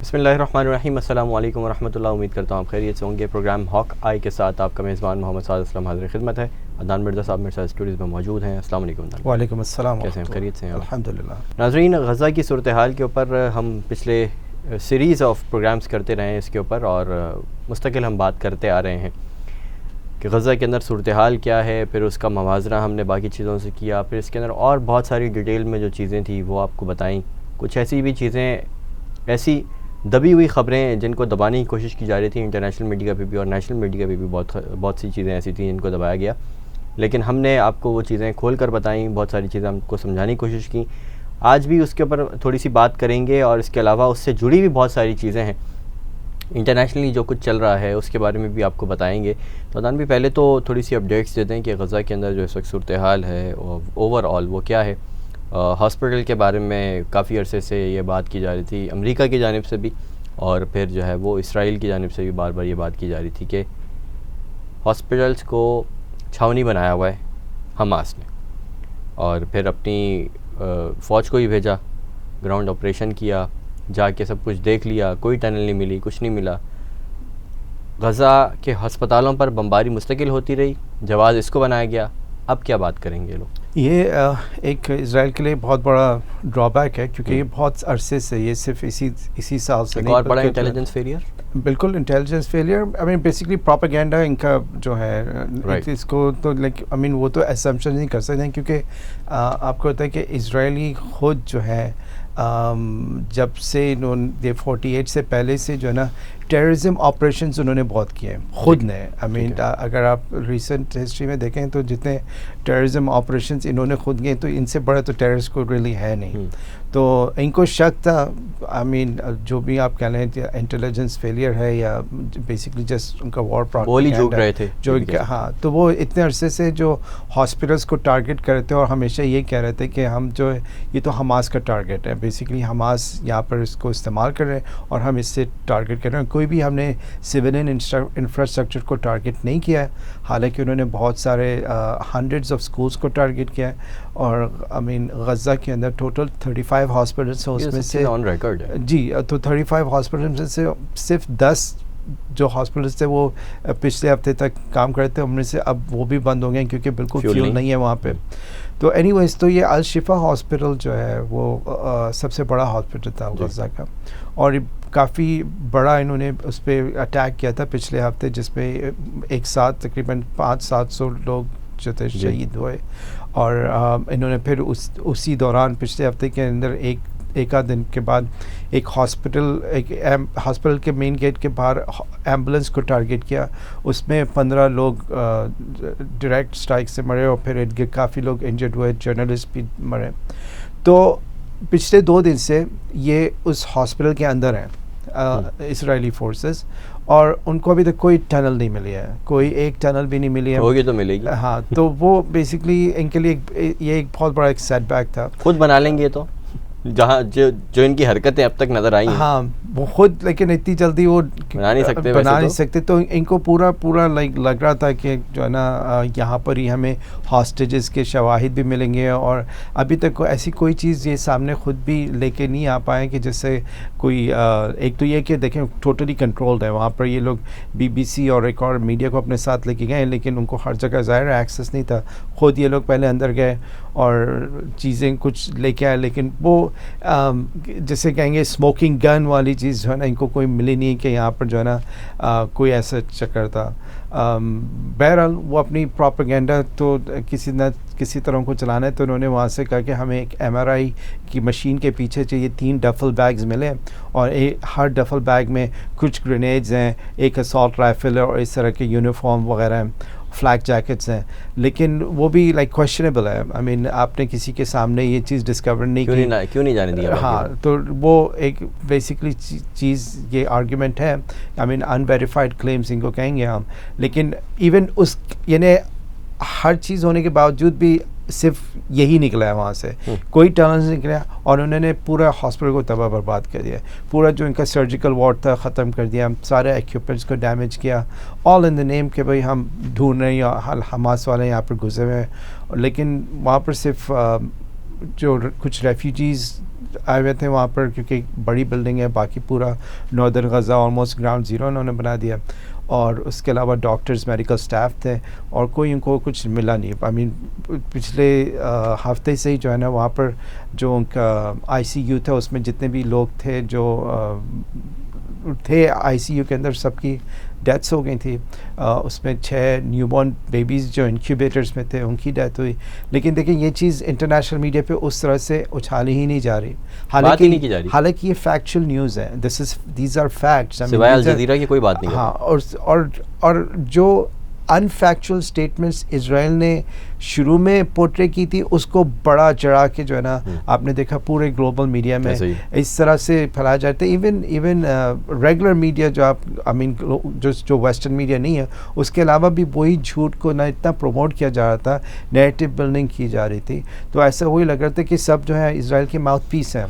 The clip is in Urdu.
بسم اللہ الرحمن الرحیم. السلام علیکم ورحمۃ اللہ. امید کرتا ہوں آپ خیریت سے ہوں گے. پروگرام ہاک آئی کے ساتھ آپ کا میزبان محمد سعد اسلم حاضر خدمت ہے. عدنان مرزا صاحب میرے ساتھ اسٹوڈیوز میں موجود ہیں. السلام علیکم. وعلیکم السلام. کیسے ہیں؟ خیریت سے ہیں؟ الحمدللہ. ناظرین، غزہ کی صورتحال کے اوپر ہم پچھلے سیریز آف پروگرامز کرتے رہے ہیں اس کے اوپر، اور مستقل ہم بات کرتے آ رہے ہیں کہ غزہ کے اندر صورتحال کیا ہے، پھر اس کا موازنہ ہم نے باقی چیزوں سے کیا، پھر اس کے اندر اور بہت ساری ڈیٹیل میں جو چیزیں تھیں وہ آپ کو بتائیں. کچھ ایسی بھی چیزیں، ایسی دبی ہوئی خبریں جن کو دبانے کی کوشش کی جا رہی تھی انٹرنیشنل میڈیا پہ بھی اور نیشنل میڈیا پہ بھی، بہت سی چیزیں ایسی تھیں جن کو دبایا گیا، لیکن ہم نے آپ کو وہ چیزیں کھول کر بتائیں. بہت ساری چیزیں ہم کو سمجھانے کی کوشش کی. آج بھی اس کے اوپر تھوڑی سی بات کریں گے، اور اس کے علاوہ اس سے جڑی بھی بہت ساری چیزیں ہیں انٹرنیشنلی جو کچھ چل رہا ہے اس کے بارے میں بھی آپ کو بتائیں گے. تو عدنان بھی پہلے تو تھوڑی سی اپڈیٹس دیتے ہیں کہ غزہ کے اندر جو اس وقت صورتحال ہے اوور آل وہ کیا ہے. ہاسپٹل کے بارے میں کافی عرصے سے یہ بات کی جا رہی تھی امریکہ کی جانب سے بھی، اور پھر جو ہے وہ اسرائیل کی جانب سے بھی بار بار یہ بات کی جا رہی تھی کہ ہاسپٹلس کو چھاونی بنایا ہوا ہے حماس نے، اور پھر اپنی فوج کو ہی بھیجا، گراؤنڈ آپریشن کیا، جا کے سب کچھ دیکھ لیا، کوئی ٹنل نہیں ملی، کچھ نہیں ملا. غزہ کے ہسپتالوں پر بمباری مستقل ہوتی رہی، جواز اس کو بنایا گیا. اب کیا بات کریں گے لوگ؟ یہ ایک اسرائیل کے لیے بہت بڑا ڈرا بیک ہے، کیونکہ یہ بہت عرصے سے، یہ صرف اسی سال سے ایک اور بڑا انٹیلیجنس فیلئر. بالکل انٹیلیجنس فیلئر. آئی مین بیسکلی پروپیگنڈا ان کا جو ہے اس کو تو لائک آئی مین وہ تو ایسمپشن نہیں کر سکتے ہیں، کیونکہ آپ کو ہوتا ہے کہ اسرائیلی خود جو ہے جب سے انہوں 48 سے پہلے سے جو ہے نا ٹیررزم آپریشنز انہوں نے بہت کیے ہیں خود نے. آئی مین اگر آپ ریسنٹ ہسٹری میں دیکھیں تو جتنے ٹیررزم آپریشنز انہوں نے خود کیے تو ان سے بڑا تو ٹیررسٹ کو ریلی ہے نہیں. تو ان کو شک تھا، آئی مین جو بھی آپ کہہ لیں انٹیلیجنس فیلئر ہے یا بیسکلی جسٹ ان کا وار پروپیگنڈا جو ہاں، تو وہ اتنے عرصے سے جو ہاسپٹلس کو ٹارگٹ کر رہے تھے اور ہمیشہ یہ کہہ رہے تھے کہ ہم جو یہ تو حماس کا ٹارگٹ ہے، بیسکلی حماس یہاں پر اس کو استعمال کر رہے ہیں اور ہم اس سے ٹارگٹ کر رہے ہیں. کوئی بھی ہم نے سویلین انفراسٹرکچر کو ٹارگٹ نہیں کیا ہے، حالانکہ انہوں نے بہت سارے ہنڈریڈز آف اسکولس کو ٹارگٹ کیا ہے. اور آئی مین غزہ کے اندر ٹوٹل 35 ہاسپٹلس ہیں، اس میں سے آن ریکارڈ ہے جی، تو 35 ہاسپٹلس میں سے صرف 10 جو ہاسپٹلس تھے وہ پچھلے ہفتے تک کام کرتے تھے، ان میں سے اب وہ بھی بند ہو گئے کیونکہ بالکل فیول نہیں ہے وہاں پہ. تو اینی ویز تو یہ الشفا ہاسپٹل جو ہے وہ سب سے بڑا ہاسپٹل تھا غزہ کا، اور کافی بڑا انہوں نے اس پہ اٹیک کیا تھا پچھلے ہفتے، جس پہ ایک ساتھ تقریباً 500-700 لوگ جو تھے شہید ہوئے. اور انہوں نے پھر اسی دوران پچھلے ہفتے کے اندر ایک آدھ دن کے بعد ایک ہاسپٹل کے مین گیٹ کے باہر ایمبولنس کو ٹارگٹ کیا. اس میں 15 لوگ ڈائریکٹ اسٹرائک سے مرے اور پھر کافی لوگ انجرڈ ہوئے، جرنلسٹ بھی مرے. تو پچھلے 2 دن سے یہ اس ہاسپٹل کے اندر ہیں اسرائیلی فورسز، اور ان کو ابھی تک کوئی ٹنل نہیں ملی ہے، کوئی ایک ٹنل بھی نہیں ملی ہے. ہوگی تو ملے گی. ہاں، تو وہ بیسکلی ان کے لیے یہ ایک بہت بڑا ایک سیٹ بیک تھا. خود بنا لیں گے تو جہاں جو ان کی حرکتیں اب تک نظر آئی ہیں، ہاں وہ خود، لیکن اتنی جلدی وہ بنا نہیں سکتے. تو ان کو پورا لائک لگ رہا تھا کہ جو ہے نا یہاں پر ہی ہمیں ہاسٹیجز کے شواہد بھی ملیں گے، اور ابھی تک ایسی کوئی چیز یہ سامنے خود بھی لے کے نہیں آ پائے کہ جس سے کوئی ایک تو یہ کہ دیکھیں ٹوٹلی کنٹرولڈ ہے وہاں پر. یہ لوگ BBC اور ایک اور میڈیا کو اپنے ساتھ لے کے گئے، لیکن ان کو ہر جگہ ظاہر ایکسیس نہیں تھا. خود یہ لوگ پہلے اندر گئے اور چیزیں کچھ لے کے آئے، لیکن وہ جیسے کہیں گے اسموکنگ گن والی چیز جو ہے نا ان کو کوئی ملی نہیں کہ یہاں پر جو ہے نا کوئی ایسا چکر تھا. بہرحال وہ اپنی پروپیگنڈا تو کسی طرح کو چلانا ہے، تو انہوں نے وہاں سے کہا کہ ہمیں ایک MRI کی مشین کے پیچھے چاہیے 3 ڈفل بیگز ملے، اور ہر ڈفل بیگ میں کچھ گرینیڈز ہیں، ایک اسالٹ رائفل ہے، اور اس طرح کے یونیفارم وغیرہ ہیں، فلیک جیکٹس ہیں. لیکن وہ بھی لائک کویشچنیبل ہے. آئی مین آپ نے کسی کے سامنے یہ چیز ڈسکور نہیں کی، کیوں نہیں جانے دیا؟ ہاں، تو وہ ایک بیسکلی چیز یہ آرگیومنٹ ہے. آئی مین انویریفائڈ کلیمز ان کو کہیں گے ہم، لیکن ایون اس یعنی ہر چیز ہونے کے باوجود بھی صرف یہی نکلا ہے وہاں سے، کوئی ٹنل نہیں نکلا، اور انہوں نے پورا ہاسپٹل کو تباہ برباد کر دیا. پورا جو ان کا سرجیکل وارڈ تھا ختم کر دیا، سارے ایکوپمنٹس کو ڈیمیج کیا، آل ان دا نیم کہ بھائی ہم ڈھونڈ رہے ہیں، حماس والے یہاں پر گھسے ہوئے ہیں. لیکن وہاں پر صرف جو کچھ ریفیوجیز آئے ہوئے تھے وہاں پر، کیونکہ بڑی بلڈنگ ہے، باقی پورا northern Gaza almost ground zero انہوں نے بنا دیا، اور اس کے علاوہ ڈاکٹرز، میڈیکل سٹاف تھے، اور کوئی ان کو کچھ ملا نہیں. آئی مین پچھلے ہفتے سے ہی جو ہے نا وہاں پر جو ان کا آئی سی یو تھا اس میں جتنے بھی لوگ تھے جو تھے آئی سی یو کے اندر، سب کی ڈیتھس ہو گئی تھی. اس میں 6 نیو بورن بیبیز جو انکیوبیٹرز میں تھے ان کی ڈیتھ ہوئی. لیکن دیکھیں یہ چیز انٹرنیشنل میڈیا پہ اس طرح سے اچھالی ہی نہیں جا رہی، حالانکہ یہ فیکچوئل نیوز ہے. دیز آر فیکٹس، سوائے الجزیرہ کی کوئی بات نہیں. ہاں، اور جو انفیکچوئل اسٹیٹمنٹس اسرائیل نے شروع میں پورٹرے کی تھی اس کو بڑا چڑھا کے جو ہے نا آپ نے دیکھا پورے گلوبل میڈیا میں اس طرح سے پھیلایا جاتا ہے. ایون ریگولر میڈیا جو آپ آئی مین جو ویسٹرن میڈیا نہیں ہے اس کے علاوہ بھی وہی جھوٹ کو نہ اتنا پروموٹ کیا جا رہا تھا، نیریٹو بلڈنگ کی جا رہی تھی. تو ایسا وہی لگ رہا تھا کہ سب جو ہے اسرائیل کے ماؤتھ پیس ہیں.